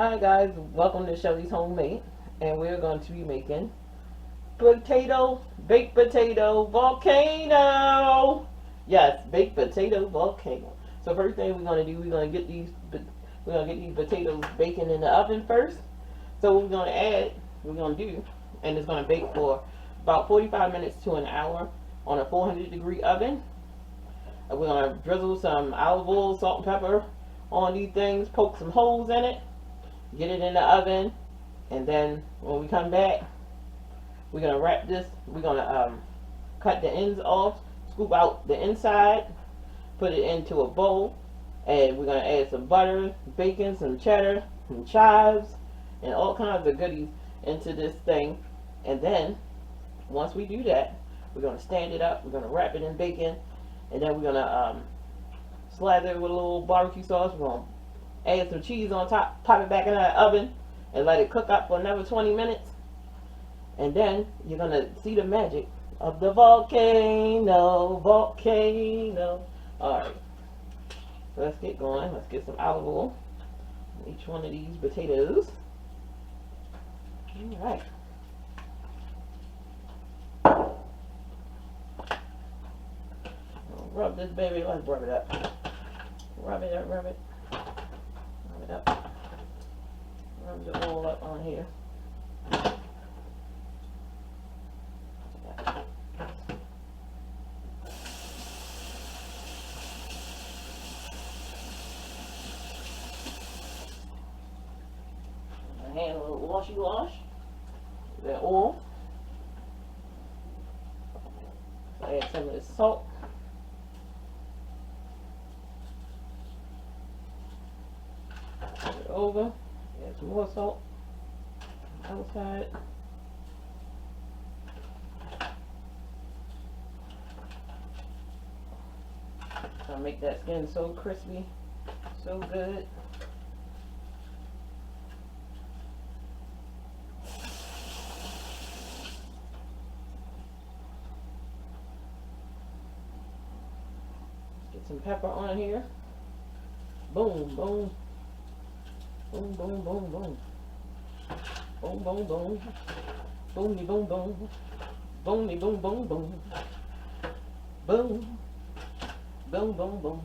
Hi guys, welcome to Shelly's Homemade, and we're going to be making baked potato volcano. Yes, baked potato volcano. So first thing we're going to do, we're going to get these potatoes baking in the oven first. So what we're going to do, and it's going to bake for about 45 minutes to an hour on a 400-degree oven. And we're going to drizzle some olive oil, salt, and pepper on these things, poke some holes in it, get it in the oven, and then when we come back, we're gonna wrap this. We're gonna cut the ends off, scoop out the inside, put it into a bowl, and we're gonna add some butter, bacon, some cheddar, some chives, and all kinds of goodies into this thing. And then once we do that, we're gonna stand it up. We're gonna wrap it in bacon, and then we're gonna slather it with a little barbecue sauce. We're gonna add some cheese on top, pop it back in the oven, and let it cook up for another 20 minutes. And then you're gonna see the magic of the volcano. Alright, so let's get going. Let's get some olive oil on each one of these potatoes. Alright. Rub this baby, let's rub it up. Rub it up, rub it. Rub it up. Rub the oil up on here. My hand a little washy wash. That oil. Add some of this salt. Put it over. Add some more salt. Outside. Trying to make that skin so crispy, so good. Get some pepper on here. Boom, boom. Boom, boom, boom, boom. Boom, boom, boom. Boomy, boom, boom. Boomy, boom, boom, boom. Boom. Boom, boom, boom.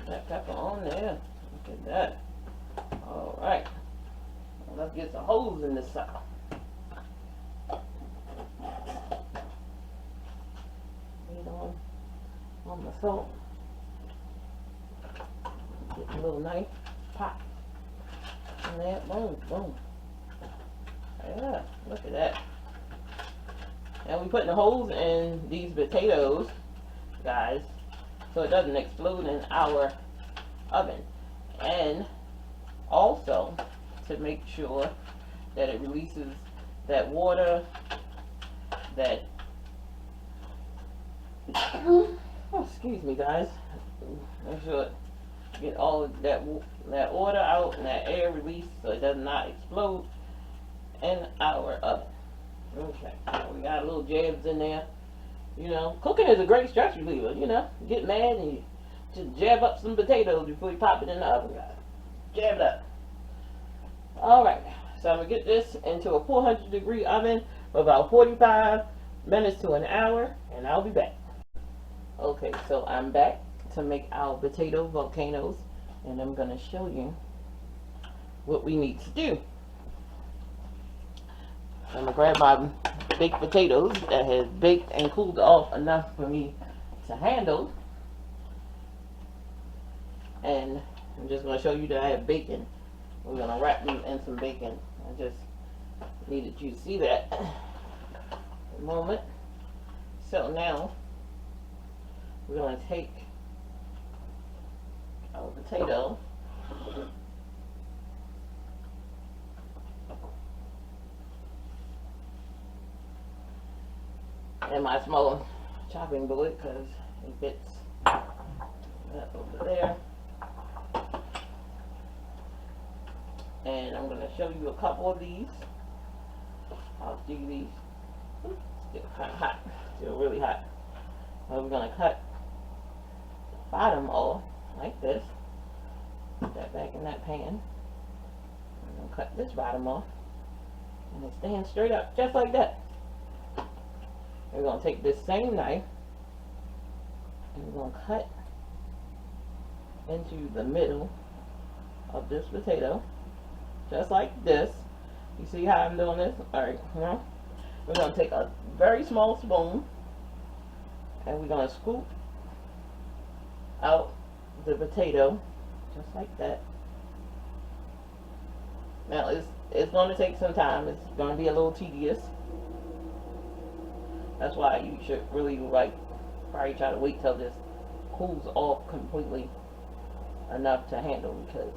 That pepper on there. Look at that. Alright. Well, let's get some holes in this sucker. Lean on the salt. Get a little knife. Pop. And there. Boom, boom. Yeah, look at that. And we're putting the holes in these potatoes, guys, so it doesn't explode in our oven. And also to make sure that it releases that water that oh, excuse me guys, make sure it get all of that water out and that air released so it does not explode in our oven. Okay, we got a little jabs in there. You know, cooking is a great stress reliever. You know, you get mad and you just jab up some potatoes before you pop it in the oven, guys. Jab it up. Alright, so I'm going to get this into a 400-degree oven for about 45 minutes to an hour, and I'll be back. Okay, so I'm back to make our potato volcanoes, and I'm going to show you what we need to do. I'm going to grab my baked potatoes that has baked and cooled off enough for me to handle. And I'm just going to show you that I have bacon. We're going to wrap them in some bacon. I just needed you to see that a moment. So now we're going to take our potato and my small chopping board because it fits that over there. And I'm going to show you a couple of these. I'll do these. Still kind of hot. Still really hot. So we're going to cut the bottom off like this. And then we're going to Put that back in that pan. I'm gonna cut this bottom off, and it stands straight up just like that. We're gonna take this same knife and we're gonna cut into the middle of this potato, just like this. You see how I'm doing this? Alright, now we're gonna take a very small spoon and we're gonna scoop out the potato just like that. Now it's going to take some time. It's going to be a little tedious. That's why you should really probably try to wait till this cools off completely enough to handle, because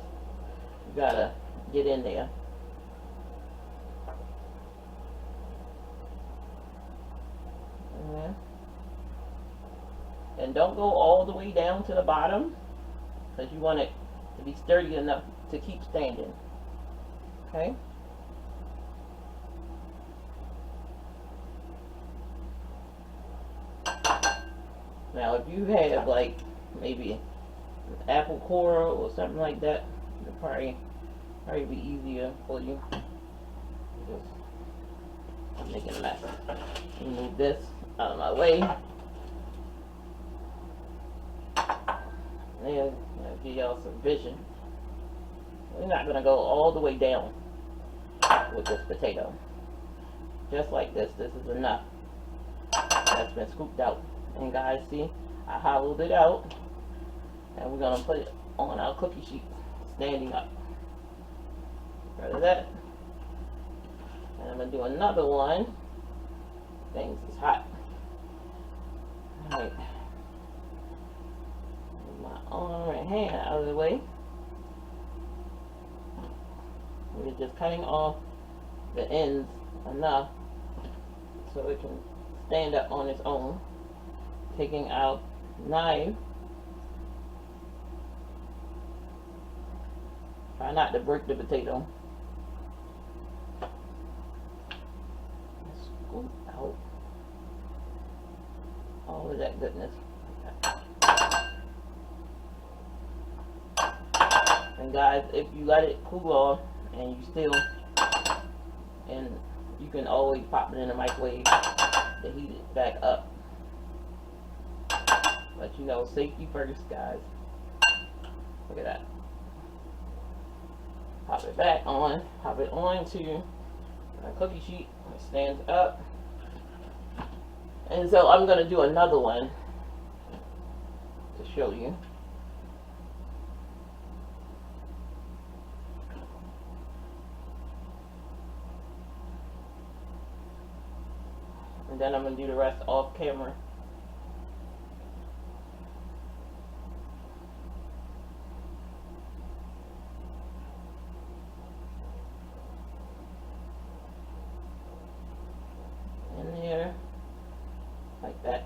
you gotta get in there. And don't go all the way down to the bottom, because you want it to be sturdy enough to keep standing. Okay? Now if you have like maybe an apple core or something like that, it'll probably be easier for you. I'm making a mess. Move this out of my way. There, I'll give y'all some vision. We're not going to go all the way down with this potato. Just like this. This is enough. That's been scooped out. And guys, see, I hollowed it out. And we're going to put it on our cookie sheet, standing up. Right of that. And I'm going to do another one. Things is hot. Alright. My arm and hand out of the way. We're just cutting off the ends enough so it can stand up on its own. Taking out knife. Try not to break the potato. Scoop out all of that goodness. And guys, if you let it cool off and you can always pop it in the microwave to heat it back up. But you know, safety first, guys. Look at that. Pop it back on. Pop it onto my cookie sheet. It stands up. And so I'm going to do another one to show you. And then I'm going to do the rest off camera. In there, like that.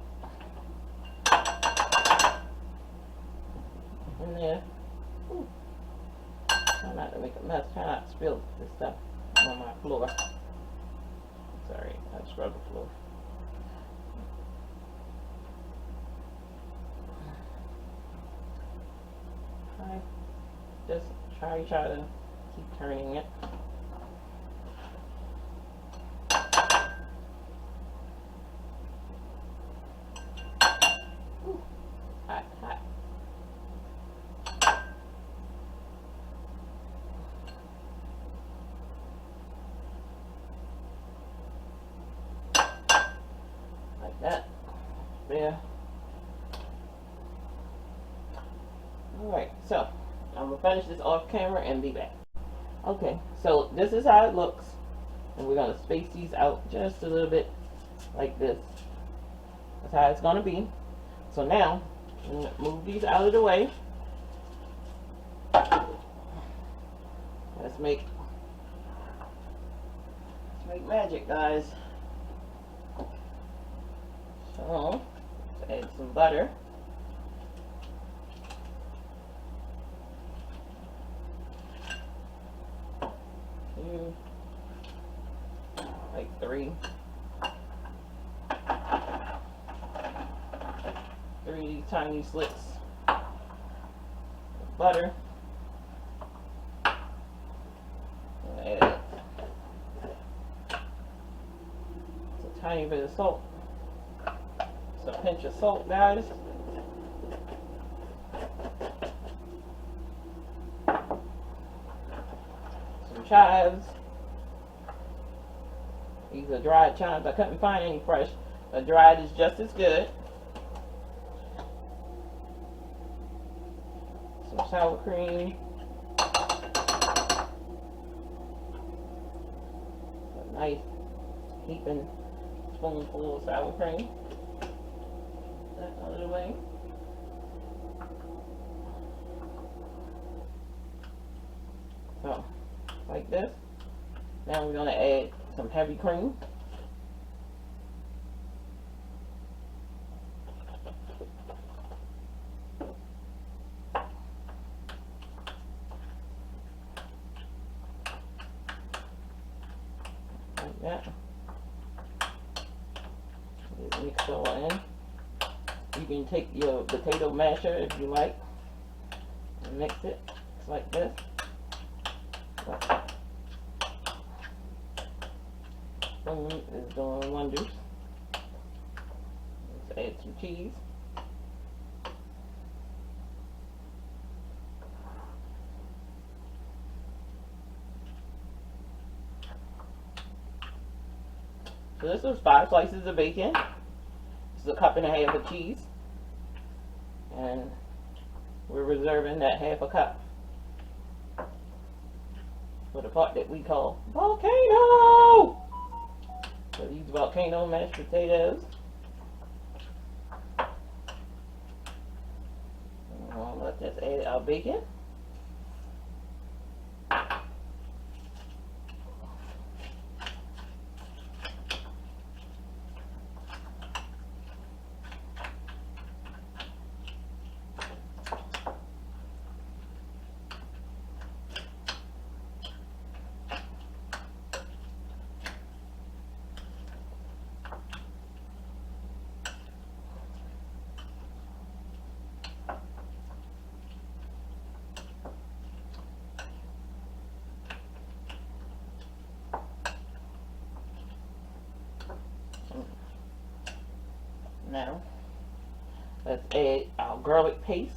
In there. Ooh. Try not to make a mess. Try not to spill this stuff on my floor. Sorry, I scrubbed the floor. Just try to keep turning it. Ooh, hot, hot. Like that. There. Alright, so I'm going to finish this off camera and be back. Okay, so this is how it looks. And we're going to space these out just a little bit like this. That's how it's going to be. So now, I'm going to move these out of the way. Let's make magic, guys. So, let's add some butter. Like 3 of these tiny slits of butter. tiny bit of salt. Just a pinch of salt, guys. Some chives. These are dried chives. I couldn't find any fresh, but dried is just as good. Some sour cream. A nice heaping spoonful of sour cream. That out of the way. So, like this. Now we're going to add some heavy cream. Like that. Just mix it all in. You can take your potato masher if you like and mix it just like this. Spoon is doing wonders. Let's add some cheese. So this was 5 slices of bacon. This is a cup and a half of cheese. And we're reserving that half a cup for the part that we call volcano. So these volcano mashed potatoes. Let's just add our bacon. Now, let's add our garlic paste.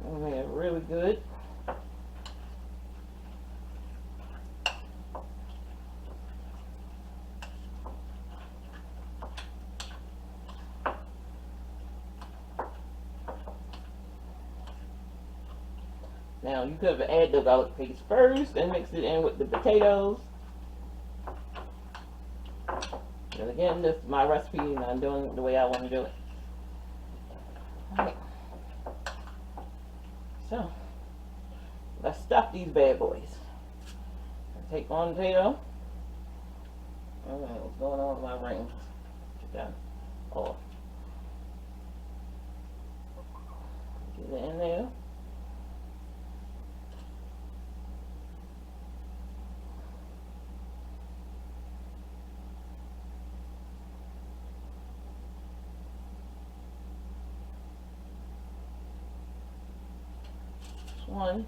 And make it really good. Now you could have added the garlic paste first and mix it in with the potatoes. And again, this is my recipe and I'm doing it the way I want to do it. Alright. So, let's stuff these bad boys. Take one potato. What's going on with my rings? Get that off. Get it in there. One.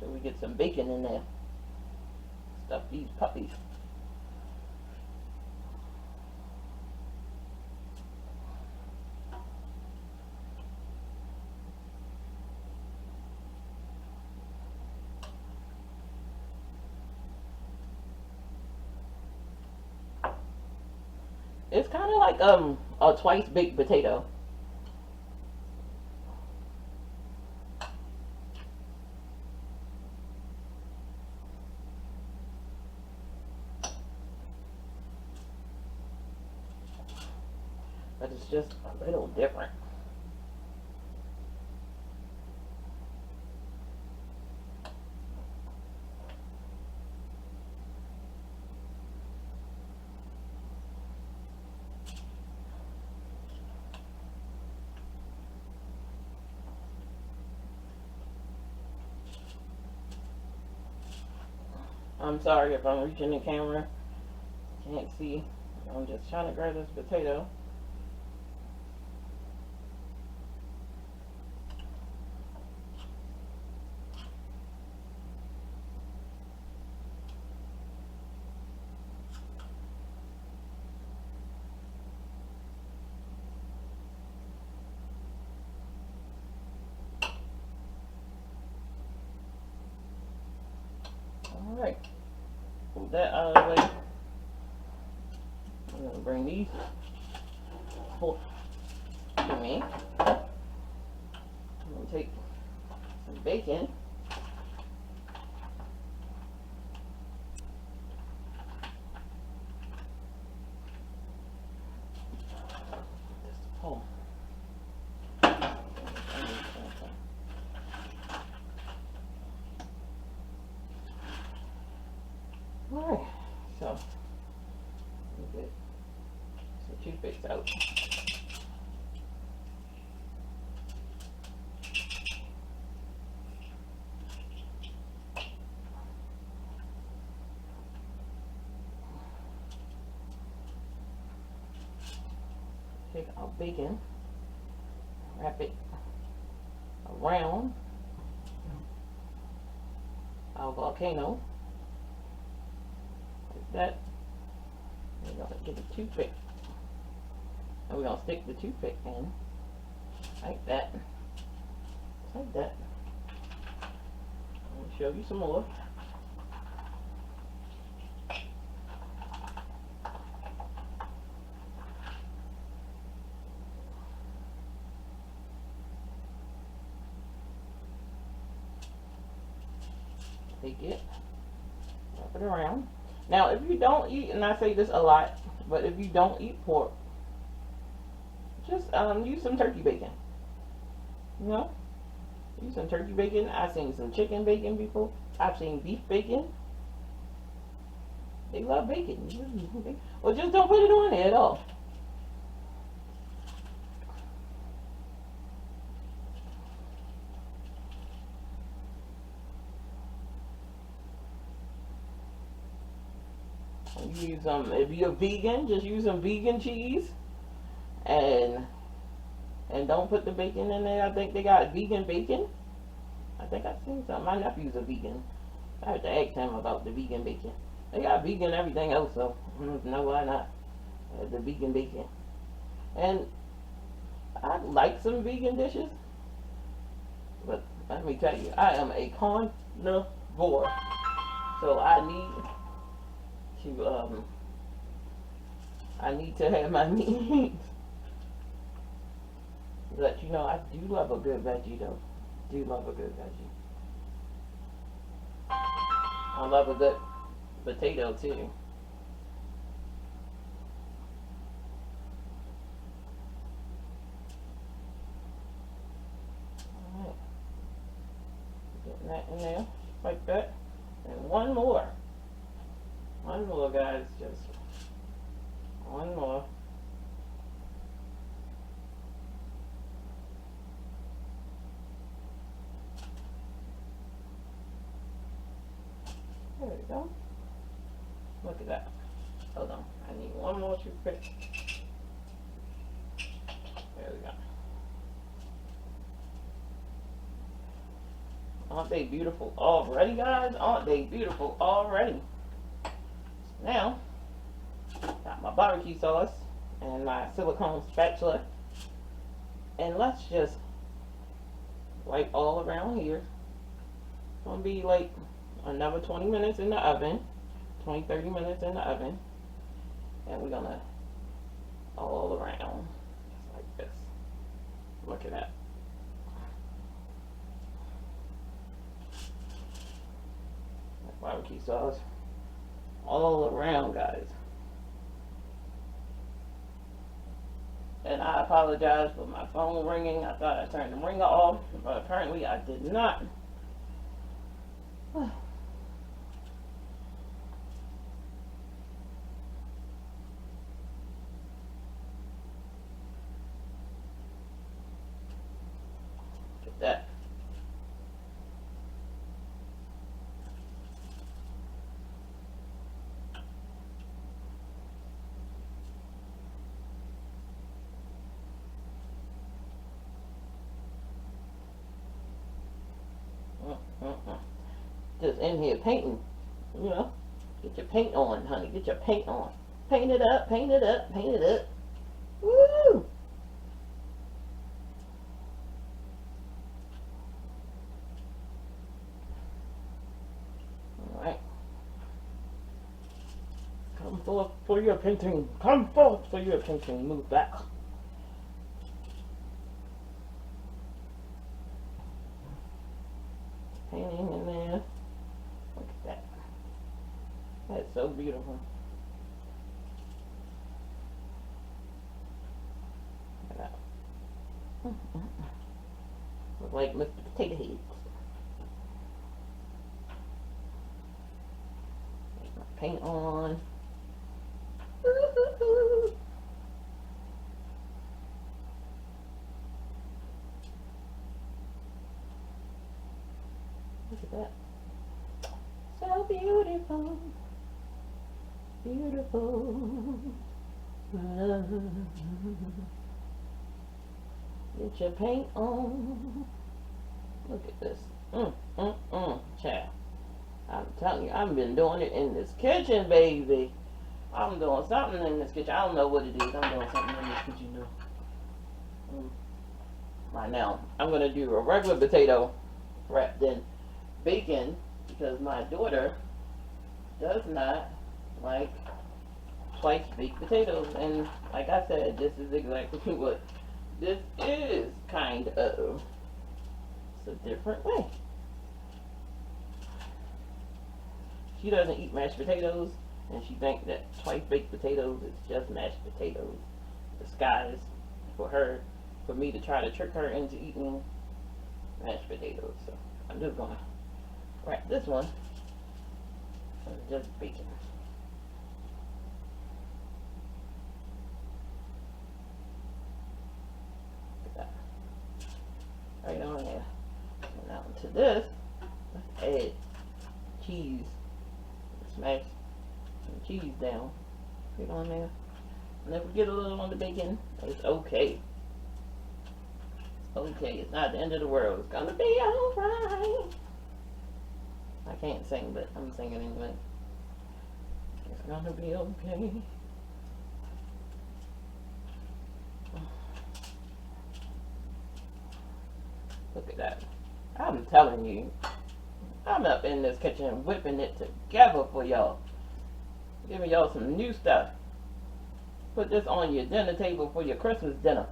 So we get some bacon in there. Stuff these puppies. It's kind of like a twice baked potato. But it's just a little different. I'm sorry if I'm reaching the camera. Can't see. I'm just trying to grab this potato. Alright. Move that out of the way. I'm going to bring these to me. I'm going to take some bacon. Oh. Alright, so let me get some toothpicks out. Take our bacon, wrap it around our volcano like that. We're going to get a toothpick and we're going to stick the toothpick in like that. Like that. I'll show you some more. Take it, wrap it around. Now, if you don't eat, and I say this a lot, but if you don't eat pork, just use some turkey bacon. You know, use some turkey bacon. I've seen some chicken bacon before. I've seen beef bacon. They love bacon. Well, just don't put it on there at all. Use if you're vegan, just use some vegan cheese, and don't put the bacon in there. I think they got vegan bacon. I think I've seen some. My nephew's a vegan. I have to ask him about the vegan bacon. They got vegan everything else, so no, why not? The vegan bacon. And I like some vegan dishes, but let me tell you, I am a carnivore, so I need to have my meat. But you know, I do love a good veggie though. Do love a good veggie. I love a good potato too. Alright. Getting that in there like that. And one more. One more, guys. Just one more. There we go. Look at that. Hold on. I need one more toothpick. There we go. Aren't they beautiful already, guys? Aren't they beautiful already? Now, got my barbecue sauce and my silicone spatula. And let's just wipe all around here. It's going to be like another 20 minutes in the oven. 20-30 minutes in the oven. And we're going to all around. Just like this. Look at that. Barbecue sauce all around, guys. And I apologize for my phone ringing. I thought I turned the ringer off, but apparently I did not. Get that. just in here painting, you know. Get your paint on, honey. Get your paint on. Paint it up, paint it up, paint it up. Woo! Alright. Come forth for your painting. Come forth for your painting. Move back. Painting in there. Look at that. That's so beautiful. Look like Mr. Potato Head. Get my paint on. Look at that. So beautiful. Beautiful. Get your paint on. Look at this. Child. I'm telling you, I've been doing it in this kitchen, baby. I'm doing something in this kitchen. I don't know what it is. I'm doing something in this kitchen, though. Right now, I'm going to do a regular potato wrapped in bacon because my daughter does not like twice baked potatoes. And like I said, this is exactly what this is, kind of. It's a different way. She doesn't eat mashed potatoes, and she thinks that twice baked potatoes is just mashed potatoes disguised for her, for me to try to trick her into eating mashed potatoes. So I'm just gonna wrap this one in just bacon. Right on there. And now to this, let's add cheese. Smash some cheese down. Put it on there. And if we get a little on the bacon, it's okay. It's okay. It's not the end of the world. It's gonna be alright. I can't sing, but I'm singing anyway. It's gonna be okay. Look at that. I'm telling you, I'm up in this kitchen whipping it together for y'all. Giving y'all some new stuff. Put this on your dinner table for your Christmas dinner.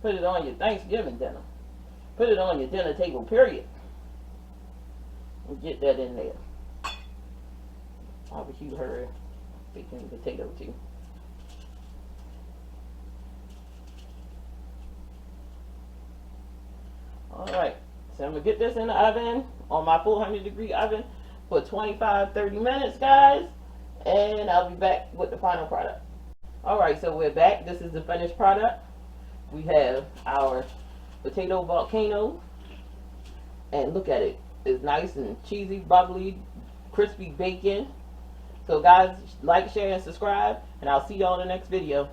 Put it on your Thanksgiving dinner. Put it on your dinner table, period. And get that in there. Barbecue her bacon potato too. Alright, so I'm going to get this in the oven, on my 400-degree oven, for 25-30 minutes, guys. And I'll be back with the final product. Alright, so we're back. This is the finished product. We have our potato volcano. And look at it. It's nice and cheesy, bubbly, crispy bacon. So guys, like, share, and subscribe. And I'll see y'all in the next video.